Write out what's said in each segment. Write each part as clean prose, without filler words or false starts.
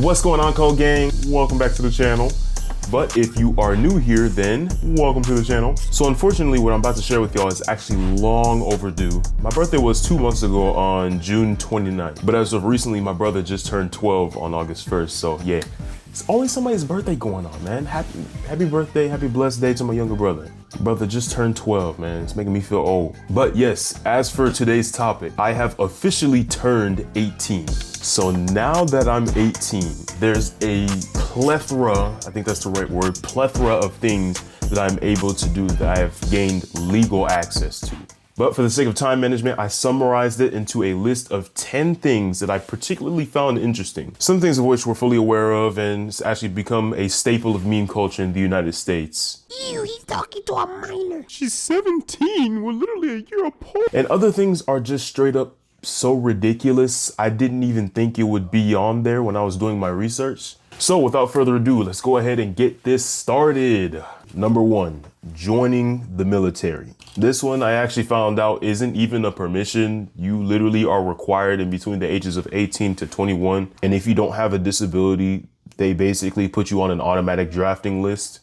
What's going on, Code Gang? Welcome back to the channel. But if you are new here, then welcome to the channel. So unfortunately, what I'm about to share with y'all is actually long overdue. My birthday was 2 months ago on June 29th. But as of recently, my brother just turned 12 on August 1st. So yeah, it's always somebody's birthday going on, man. Happy birthday, happy blessed day to my younger brother. Brother just turned 12, man. It's making me feel old. But yes, as for today's topic, I have officially turned 18. So now that I'm 18, there's a plethora, I think that's the right word, plethora of things that I'm able to do that I have gained legal access to. But for the sake of time management, I summarized it into a list of 10 things that I particularly found interesting. Some things of which we're fully aware of and it's actually become a staple of meme culture in the United States. Ew, he's talking to a minor. She's 17, we're literally a year apart. And other things are just straight up so ridiculous, I didn't even think it would be on there when I was doing my research. So without further ado, let's go ahead and get this started. Number 1, joining the military. This one I actually found out isn't even a permission. You literally are required in between the ages of 18 to 21. And if you don't have a disability, they basically put you on an automatic drafting list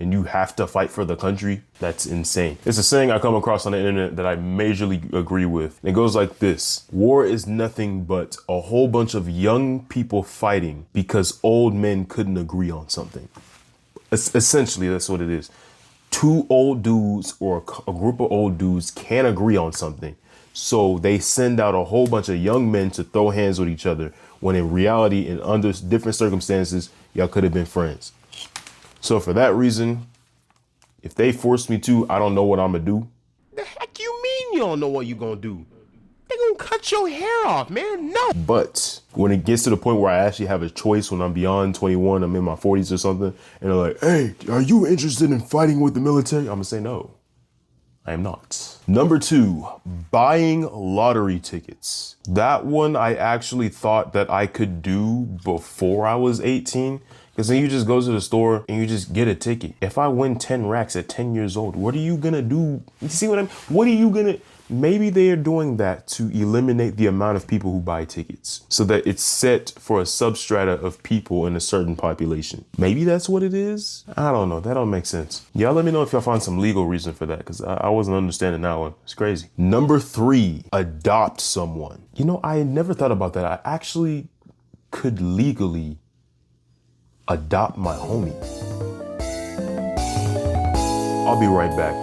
and you have to fight for the country. That's insane. It's a saying I come across on the internet that I majorly agree with. It goes like this: war is nothing but a whole bunch of young people fighting because old men couldn't agree on something. Essentially, that's what it is. Two old dudes or a group of old dudes can't agree on something. So they send out a whole bunch of young men to throw hands with each other when in reality, and under different circumstances, y'all could have been friends. So for that reason, if they force me to, I don't know what I'm gonna do. The heck you mean you don't know what you gonna do? They gonna cut your hair off, man. No. But when it gets to the point where I actually have a choice, when I'm beyond 21, I'm in my 40s or something, and they're like, hey, are you interested in fighting with the military? I'm gonna say no, I am not. Number 2, buying lottery tickets. That one I actually thought that I could do before I was 18. Because then you just go to the store and you just get a ticket. If I win 10 racks at 10 years old, what are you gonna do? You see what I mean? What are you gonna, maybe they are doing that to eliminate the amount of people who buy tickets so that it's set for a substrata of people in a certain population. Maybe that's what it is. I don't know, that don't make sense. Y'all let me know if y'all find some legal reason for that, because I wasn't understanding that one. It's crazy. Number 3, adopt someone. You know, I never thought about that. I actually could legally adopt my homie. I'll be right back.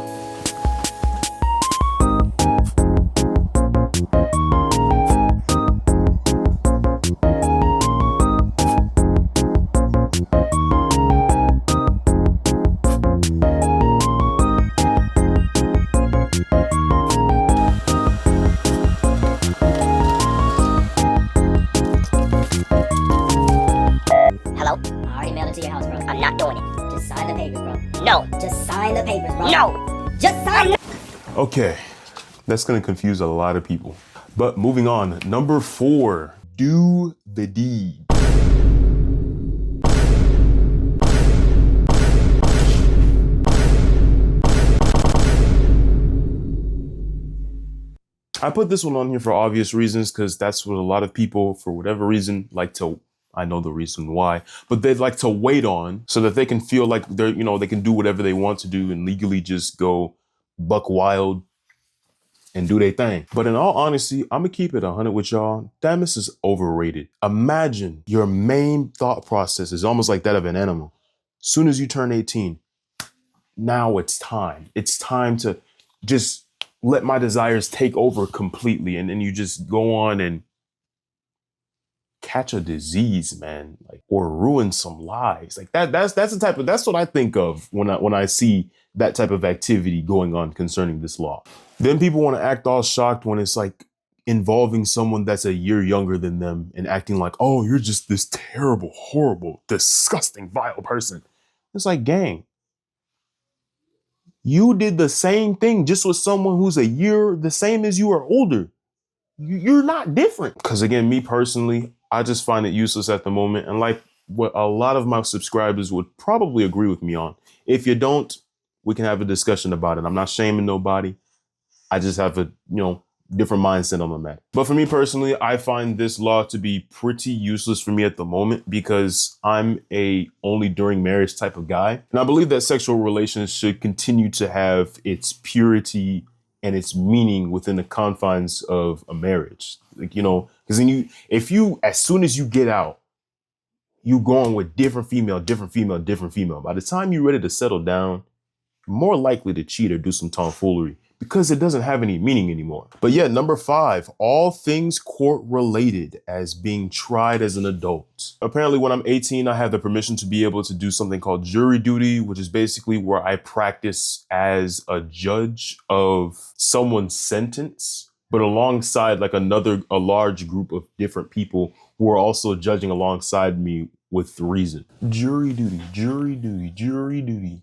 I'm not doing it. Just sign the papers, bro. No. Just sign the papers, bro. No. Just sign. Okay, that's gonna confuse a lot of people. But moving on, number 4, do the deed. I put this one on here for obvious reasons, because that's what a lot of people, for whatever reason, like to, I know the reason why, but they'd like to wait on so that they can feel like they're, you know, they can do whatever they want to do and legally just go buck wild and do their thing. But in all honesty, I'm gonna keep it 100 with y'all. This is overrated. Imagine your main thought process is almost like that of an animal. Soon as you turn 18, now it's time. It's time to just let my desires take over completely. And then you just go on and catch a disease, man, like, or ruin some lives. Like that's the type of, that's what I think of when I see that type of activity going on concerning this law. Then people want to act all shocked when it's like involving someone that's a year younger than them and acting like, oh, you're just this terrible, horrible, disgusting, vile person. It's like, gang, you did the same thing just with someone who's a year the same as you or older. You're not different. Because again, me personally, I just find it useless at the moment. And like what a lot of my subscribers would probably agree with me on. If you don't, we can have a discussion about it. I'm not shaming nobody. I just have a, different mindset on the matter. But for me personally, I find this law to be pretty useless for me at the moment because I'm a only during marriage type of guy. And I believe that sexual relations should continue to have its purity and its meaning within the confines of a marriage. Like, you know, because then as soon as you get out, you go on with different female. By the time you're ready to settle down, you're more likely to cheat or do some tomfoolery because it doesn't have any meaning anymore. But yeah, number 5, all things court related as being tried as an adult. Apparently when I'm 18, I have the permission to be able to do something called jury duty, which is basically where I practice as a judge of someone's sentence, but alongside like a large group of different people who are also judging alongside me with reason. Jury duty, jury duty, jury duty.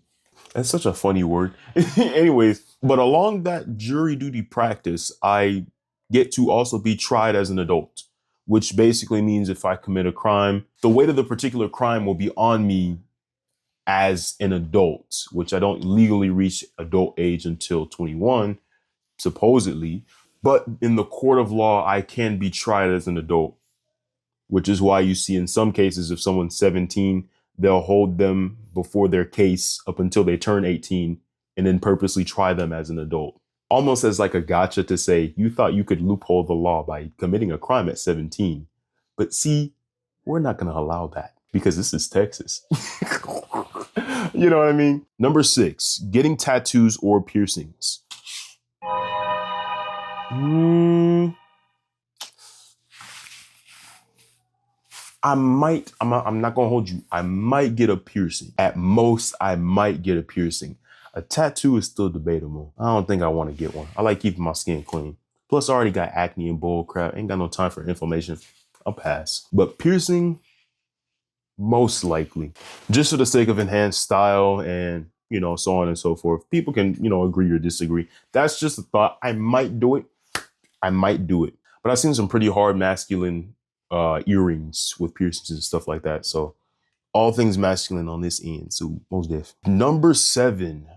That's such a funny word. Anyways, but along that jury duty practice, I get to also be tried as an adult, which basically means if I commit a crime, the weight of the particular crime will be on me as an adult, which I don't legally reach adult age until 21, supposedly. But in the court of law, I can be tried as an adult, which is why you see in some cases, if someone's 17, they'll hold them before their case up until they turn 18 and then purposely try them as an adult. Almost as like a gotcha to say, you thought you could loophole the law by committing a crime at 17. But see, we're not going to allow that because this is Texas. You know what I mean? Number 6, getting tattoos or piercings. I'm not gonna hold you. I might get a piercing. At most, I might get a piercing. A tattoo is still debatable. I don't think I want to get one. I like keeping my skin clean. Plus, I already got acne and bull crap. Ain't got no time for inflammation. I'll pass. But piercing, most likely. Just for the sake of enhanced style and, you know, so on and so forth. People can, you know, agree or disagree. That's just a thought. I might do it. But I've seen some pretty hard masculine earrings with piercings and stuff like that. So all things masculine on this end. So most def. Number 7,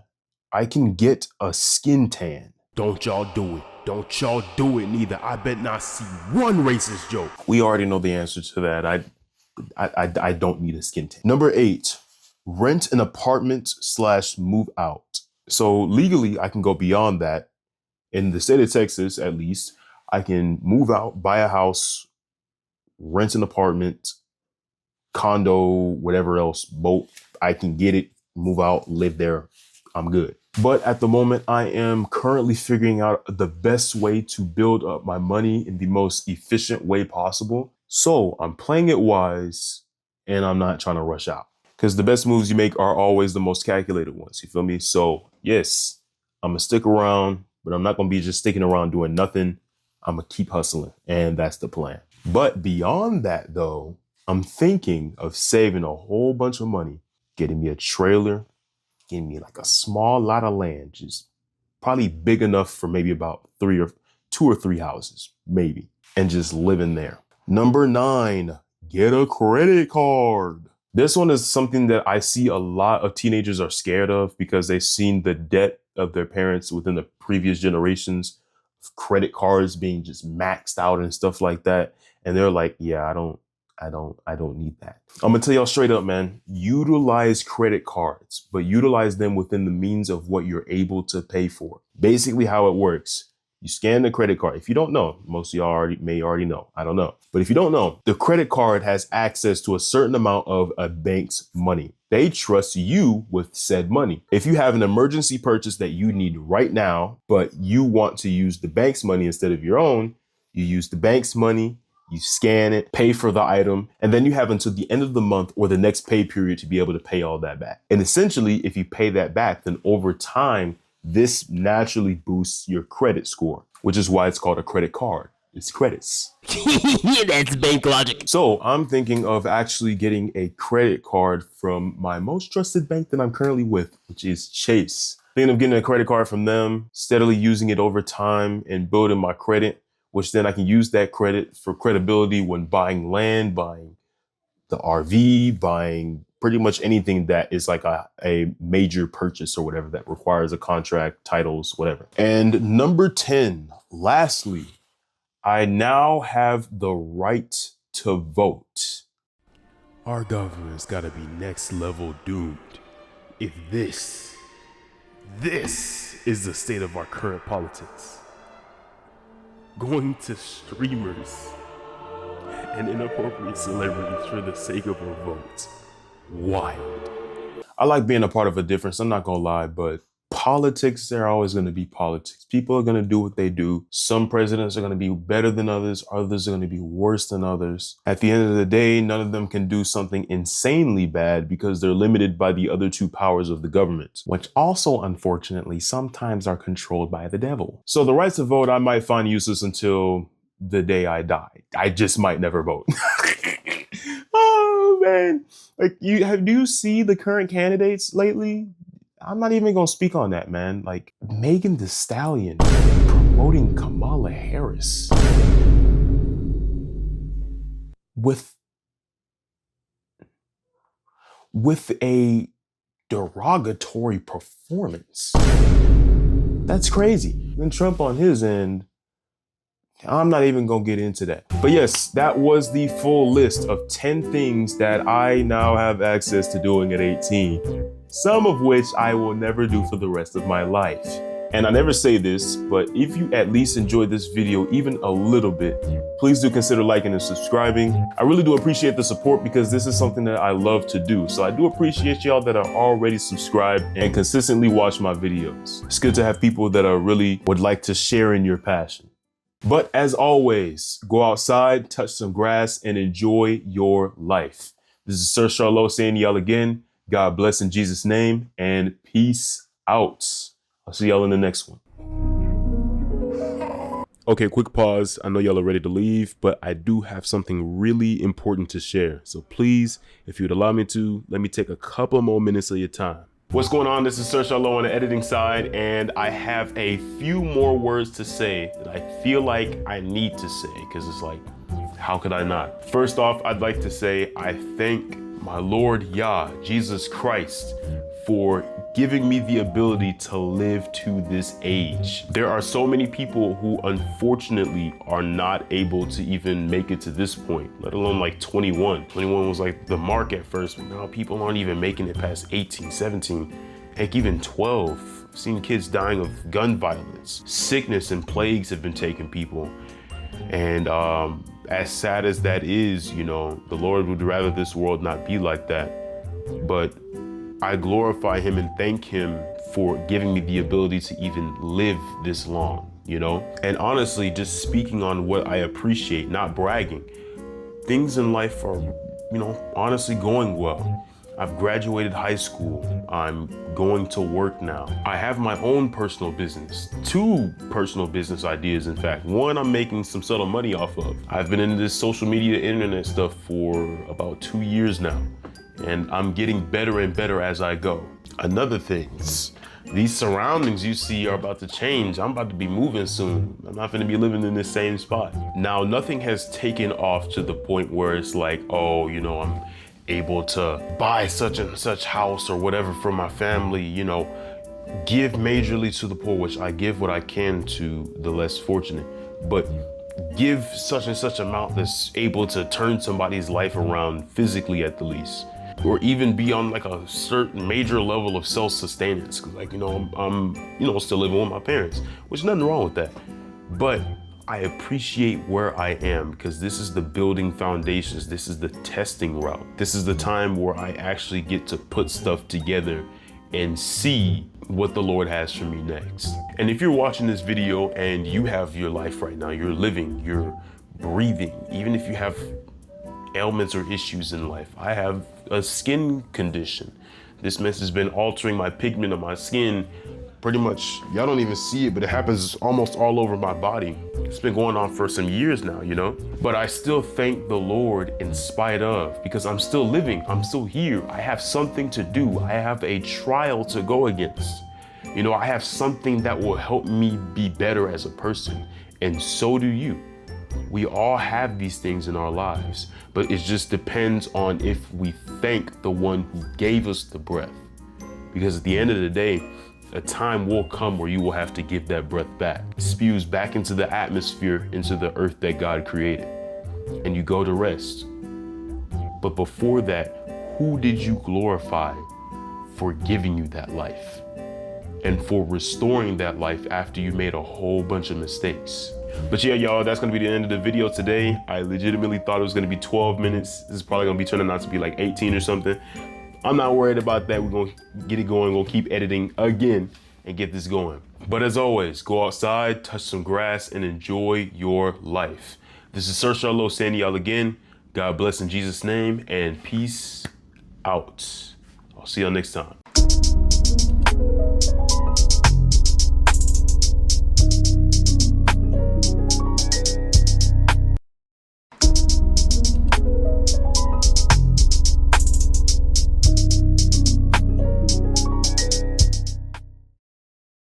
I can get a skin tan. Don't y'all do it. Don't y'all do it neither. I bet not see one racist joke. We already know the answer to that. I don't need a skin tan. Number 8, rent an apartment / move out. So legally, I can go beyond that. In the state of Texas, at least, I can move out, buy a house, rent an apartment, condo, whatever else, boat. I can get it, move out, live there. I'm good. But at the moment, I am currently figuring out the best way to build up my money in the most efficient way possible. So I'm playing it wise and I'm not trying to rush out because the best moves you make are always the most calculated ones. You feel me? So yes, I'm gonna stick around, but I'm not gonna be just sticking around doing nothing. I'm gonna keep hustling, and that's the plan. But beyond that, though, I'm thinking of saving a whole bunch of money, getting me a trailer, getting me like a small lot of land, just probably big enough for maybe about 2 or 3 houses, maybe, and just living there. Number 9, get a credit card. This one is something that I see a lot of teenagers are scared of because they've seen the debt of their parents within the previous generations, credit cards being just maxed out and stuff like that. And they're like, yeah, I don't need that. I'm gonna tell y'all straight up, man, utilize credit cards, but utilize them within the means of what you're able to pay for. Basically how it works. You scan the credit card. If you don't know, most of y'all may already know. I don't know. But if you don't know, the credit card has access to a certain amount of a bank's money. They trust you with said money. If you have an emergency purchase that you need right now, but you want to use the bank's money instead of your own, you use the bank's money, you scan it, pay for the item, and then you have until the end of the month or the next pay period to be able to pay all that back. And essentially, if you pay that back, then over time, this naturally boosts your credit score, which is why it's called a credit card. It's credits. Yeah, that's bank logic. So I'm thinking of actually getting a credit card from my most trusted bank that I'm currently with, which is Chase. Thinking of getting a credit card from them, steadily using it over time and building my credit, which then I can use that credit for credibility when buying land, buying the RV, buying pretty much anything that is like a major purchase or whatever that requires a contract, titles, whatever. And number 10, lastly, I now have the right to vote. Our government's gotta be next level doomed. If this is the state of our current politics. Going to streamers and inappropriate celebrities for the sake of a vote. Wild. I like being a part of a difference, I'm not gonna lie, but politics, they're always gonna be politics. People are gonna do what they do. Some presidents are gonna be better than others are gonna be worse than others. At the end of the day, none of them can do something insanely bad because they're limited by the other two powers of the government, which also, unfortunately, sometimes are controlled by the devil. So the right to vote I might find useless until the day I die. I just might never vote. Oh man, like do you see the current candidates lately? I'm not even gonna speak on that, man. Like Megan Thee Stallion promoting Kamala Harris with a derogatory performance. That's crazy. Then Trump on his end, I'm not even gonna get into that. But yes, that was the full list of 10 things that I now have access to doing at 18, some of which I will never do for the rest of my life. And I never say this, but if you at least enjoyed this video even a little bit, please do consider liking and subscribing. I really do appreciate the support because this is something that I love to do. So I do appreciate y'all that are already subscribed and consistently watch my videos. It's good to have people that are really would like to share in your passion. But as always, go outside, touch some grass, and enjoy your life. This is Sir Charlo saying y'all again, God bless in Jesus' name, and peace out. I'll see y'all in the next one. Okay, quick pause. I know y'all are ready to leave, but I do have something really important to share. So please, if you'd allow me to, let me take a couple more minutes of your time. What's going on? This is Sir Charlo on the editing side, and I have a few more words to say that I feel like I need to say, because it's like, how could I not? First off, I'd like to say I thank my Lord Yah, Jesus Christ, for giving me the ability to live to this age. There are so many people who unfortunately are not able to even make it to this point, let alone like 21. 21 was like the mark at first, but now people aren't even making it past 18, 17, heck, even 12. I've seen kids dying of gun violence. Sickness and plagues have been taking people. And as sad as that is, you know, the Lord would rather this world not be like that. But I glorify him and thank him for giving me the ability to even live this long, you know? And honestly, just speaking on what I appreciate, not bragging, things in life are, you know, honestly going well. I've graduated high school. I'm going to work now. I have my own personal business, 2 personal business ideas, in fact. One I'm making some subtle money off of. I've been into this social media, internet stuff for about 2 years now, and I'm getting better and better as I go. Another thing, these surroundings you see are about to change. I'm about to be moving soon. I'm not gonna be living in the same spot. Now, nothing has taken off to the point where it's like, oh, you know, I'm able to buy such and such house or whatever for my family, you know, give majorly to the poor, which I give what I can to the less fortunate, but give such and such amount that's able to turn somebody's life around physically at the least, or even be on like a certain major level of self-sustenance. Cause like, you know, I'm you know, still living with my parents, which nothing wrong with that. But I appreciate where I am because this is the building foundations. This is the testing route. This is the time where I actually get to put stuff together and see what the Lord has for me next. And if you're watching this video and you have your life right now, you're living, you're breathing, even if you have ailments or issues in life. I have a skin condition. This mess has been altering my pigment of my skin. Pretty much, y'all don't even see it, but it happens almost all over my body. It's been going on for some years now, you know? But I still thank the Lord in spite of, because I'm still living, I'm still here. I have something to do. I have a trial to go against. You know, I have something that will help me be better as a person, and so do you. We all have these things in our lives, but it just depends on if we thank the one who gave us the breath. Because at the end of the day, a time will come where you will have to give that breath back. It spews back into the atmosphere, into the earth that God created, and you go to rest. But before that, who did you glorify for giving you that life and for restoring that life after you made a whole bunch of mistakes? But yeah, y'all, that's gonna be the end of the video today. I legitimately thought it was gonna be 12 minutes. This is probably gonna be turning out to be like 18 or something. I'm not worried about that. We're gonna get it going. We're gonna keep editing again and get this going. But as always, go outside, touch some grass, and enjoy your life. This is Sir Charlo saying to y'all again, God bless in Jesus' name, and peace out. I'll see y'all next time.